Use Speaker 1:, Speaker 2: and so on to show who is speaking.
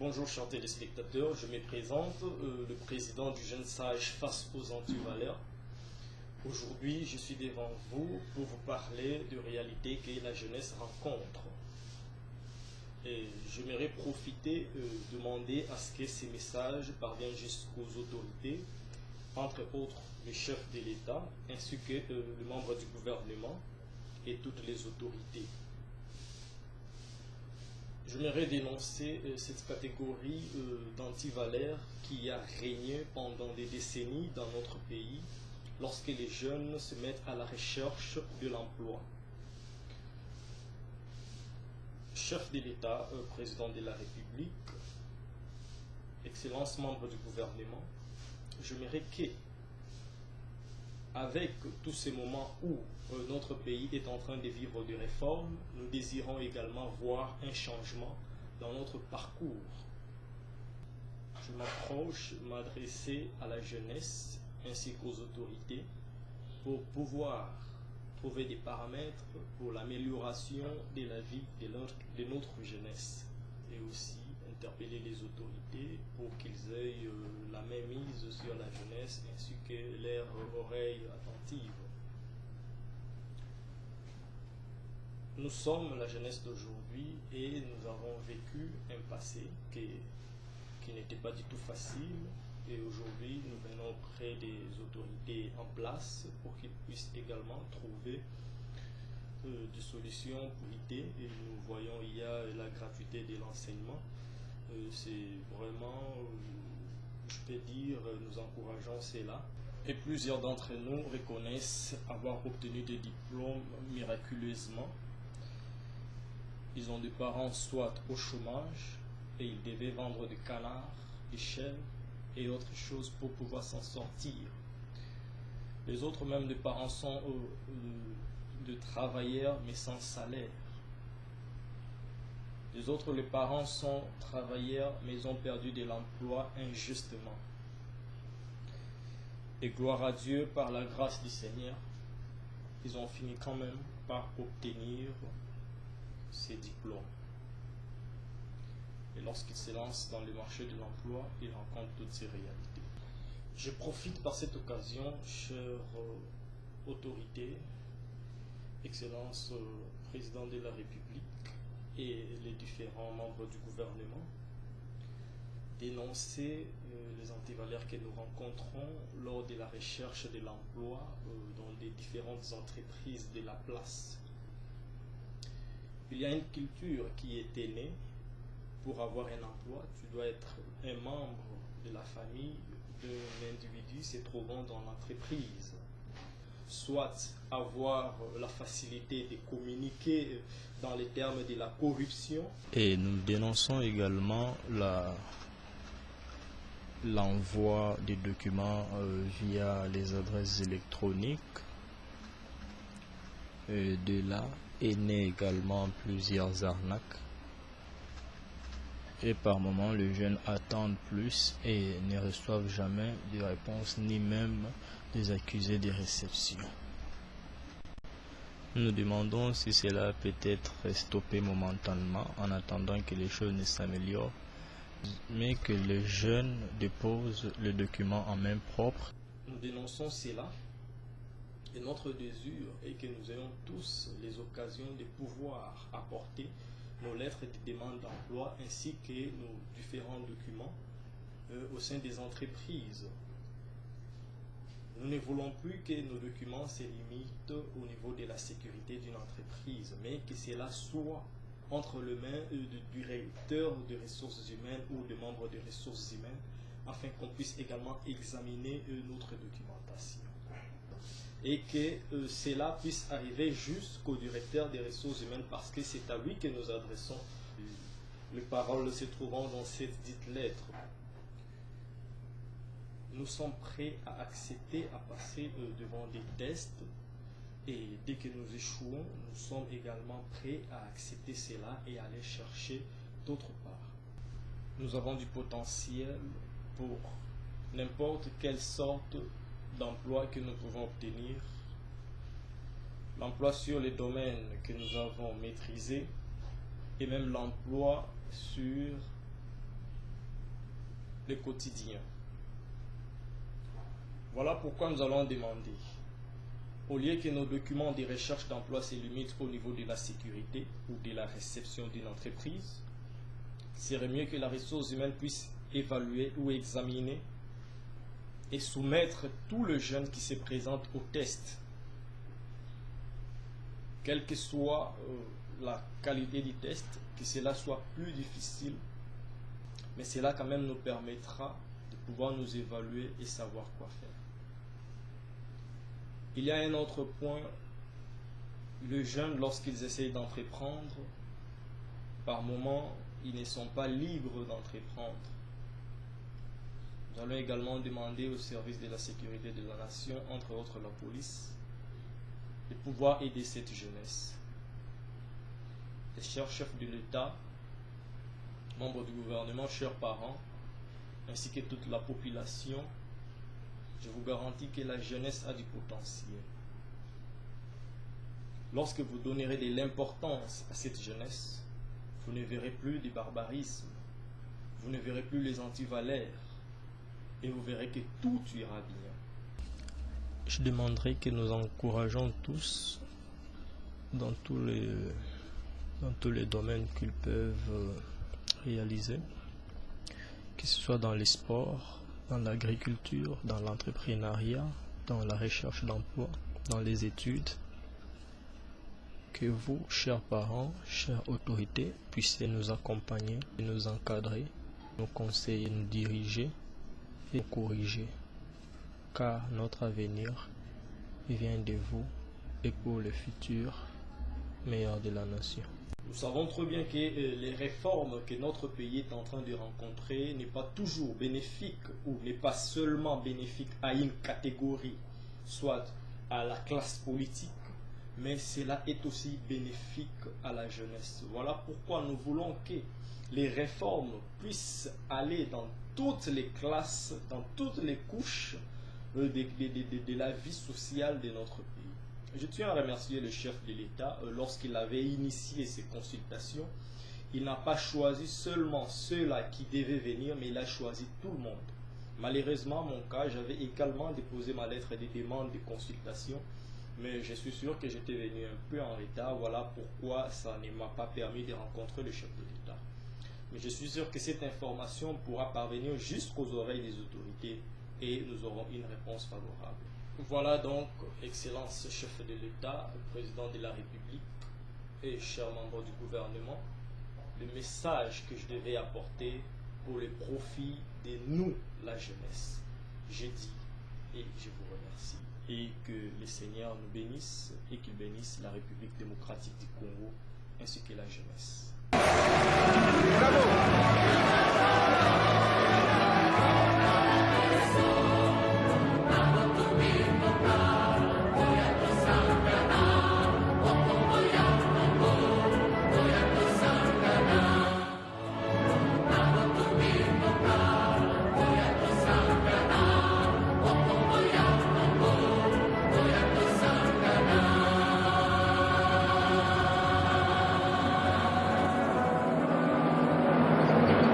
Speaker 1: Bonjour chers téléspectateurs, je me présente, le président du Jeune Sage face aux antivaleurs. Aujourd'hui, je suis devant vous pour vous parler de réalités que la jeunesse rencontre. Et j'aimerais profiter, demander à ce que ces messages parviennent jusqu'aux autorités, entre autres le chef de l'État, ainsi que le membre du gouvernement et toutes les autorités. J'aimerais dénoncer cette catégorie d'antivaleurs qui a régné pendant des décennies dans notre pays lorsque les jeunes se mettent à la recherche de l'emploi. Chef de l'État, président de la République, excellence membre du gouvernement, j'aimerais que, avec tous ces moments où notre pays est en train de vivre des réformes, nous désirons également voir un changement dans notre parcours. Je m'approche m'adresser à la jeunesse ainsi qu'aux autorités pour pouvoir trouver des paramètres pour l'amélioration de la vie de notre jeunesse et aussi interpeller les autorités pour qu'ils aient la mainmise sur la jeunesse ainsi que leur oreille attentive. Nous sommes la jeunesse d'aujourd'hui et nous avons vécu un passé qui n'était pas du tout facile et aujourd'hui nous venons près des autorités en place pour qu'ils puissent également trouver des solutions pour l'idée. Et nous voyons il y a la gratuité de l'enseignement. C'est vraiment, je peux dire, nous encourageons cela. Et plusieurs d'entre nous reconnaissent avoir obtenu des diplômes miraculeusement. Ils ont des parents soit au chômage et ils devaient vendre des canards, des chèvres et autres choses pour pouvoir s'en sortir. Les autres même des parents sont de travailleurs mais sans salaire. Les autres, les parents sont travailleurs mais ils ont perdu de l'emploi injustement. Et gloire à Dieu, par la grâce du Seigneur, ils ont fini quand même par obtenir ces diplômes. Et lorsqu'ils se lancent dans le marché de l'emploi, ils rencontrent toutes ces réalités. Je profite par cette occasion, chère autorité, Excellence président de la République et les différents membres du gouvernement, dénoncer les antivaleurs que nous rencontrons lors de la recherche de l'emploi dans les différentes entreprises de la place. Il y a une culture qui est née. Pour avoir un emploi, tu dois être un membre de la famille d'un individu se trouvant dans l'entreprise. Soit avoir la facilité de communiquer dans les termes de la corruption.
Speaker 2: Et nous dénonçons également l'envoi des documents via les adresses électroniques. De là est né également plusieurs arnaques. Et par moments, les jeunes attendent plus et ne reçoivent jamais de réponse ni même des accusés de réception. Nous demandons si cela peut être stoppé momentanément en attendant que les choses ne s'améliorent, mais que les jeunes déposent le document en main propre.
Speaker 1: Nous dénonçons cela et notre désir est que nous ayons tous les occasions de pouvoir apporter nos lettres de demande d'emploi ainsi que nos différents documents au sein des entreprises. Nous ne voulons plus que nos documents se limitent au niveau de la sécurité d'une entreprise, mais que cela soit entre les mains du directeur des ressources humaines ou des membres des ressources humaines, afin qu'on puisse également examiner notre documentation. Et que cela puisse arriver jusqu'au directeur des ressources humaines parce que c'est à lui que nous adressons les paroles se trouvant dans cette dite lettre. Nous sommes prêts à accepter, à passer devant des tests et dès que nous échouons, nous sommes également prêts à accepter cela et à aller chercher d'autre part. Nous avons du potentiel pour n'importe quelle sorte d'emploi que nous pouvons obtenir, l'emploi sur les domaines que nous avons maîtrisés et même l'emploi sur le quotidien. Voilà pourquoi nous allons demander, au lieu que nos documents de recherche d'emploi se limitent au niveau de la sécurité ou de la réception d'une entreprise, il serait mieux que la ressource humaine puisse évaluer ou examiner et soumettre tout le jeune qui se présente au test, quelle que soit la qualité du test, que cela soit plus difficile, mais cela quand même nous permettra de pouvoir nous évaluer et savoir quoi faire. Il y a un autre point, les jeunes, lorsqu'ils essayent d'entreprendre, par moments, ils ne sont pas libres d'entreprendre. Nous allons également demander au service de la sécurité de la nation, entre autres la police, de pouvoir aider cette jeunesse. Les chers chefs de l'État, membres du gouvernement, chers parents, ainsi que toute la population, je vous garantis que la jeunesse a du potentiel. Lorsque vous donnerez de l'importance à cette jeunesse, vous ne verrez plus du barbarisme, vous ne verrez plus les antivaleurs, et vous verrez que tout ira bien.
Speaker 2: Je demanderai que nous encourageons tous dans tous les domaines qu'ils peuvent réaliser, que ce soit dans les sports, dans l'agriculture, dans l'entrepreneuriat, dans la recherche d'emploi, dans les études, que vous, chers parents, chères autorités, puissiez nous accompagner et nous encadrer, nous conseiller, nous diriger et corriger, car notre avenir vient de vous et pour le futur meilleur de la nation.
Speaker 1: Nous savons très bien que les réformes que notre pays est en train de rencontrer n'est pas toujours bénéfique ou n'est pas seulement bénéfique à une catégorie, soit à la classe politique, mais cela est aussi bénéfique à la jeunesse. Voilà pourquoi nous voulons que les réformes puissent aller dans toutes les classes, dans toutes les couches de la vie sociale de notre pays. Je tiens à remercier le chef de l'État. Lorsqu'il avait initié ces consultations, il n'a pas choisi seulement ceux-là qui devaient venir, mais il a choisi tout le monde. Malheureusement, mon cas, j'avais également déposé ma lettre de demande de consultation, mais je suis sûr que j'étais venu un peu en retard. Voilà pourquoi ça ne m'a pas permis de rencontrer le chef de l'État. Mais je suis sûr que cette information pourra parvenir jusqu'aux oreilles des autorités et nous aurons une réponse favorable. Voilà donc, Excellence chef de l'État, président de la République et chers membres du gouvernement, le message que je devais apporter pour le profit de nous, la jeunesse. J'ai dit et je vous remercie. Et que le Seigneur nous bénisse et qu'il bénisse la République démocratique du Congo ainsi que la jeunesse.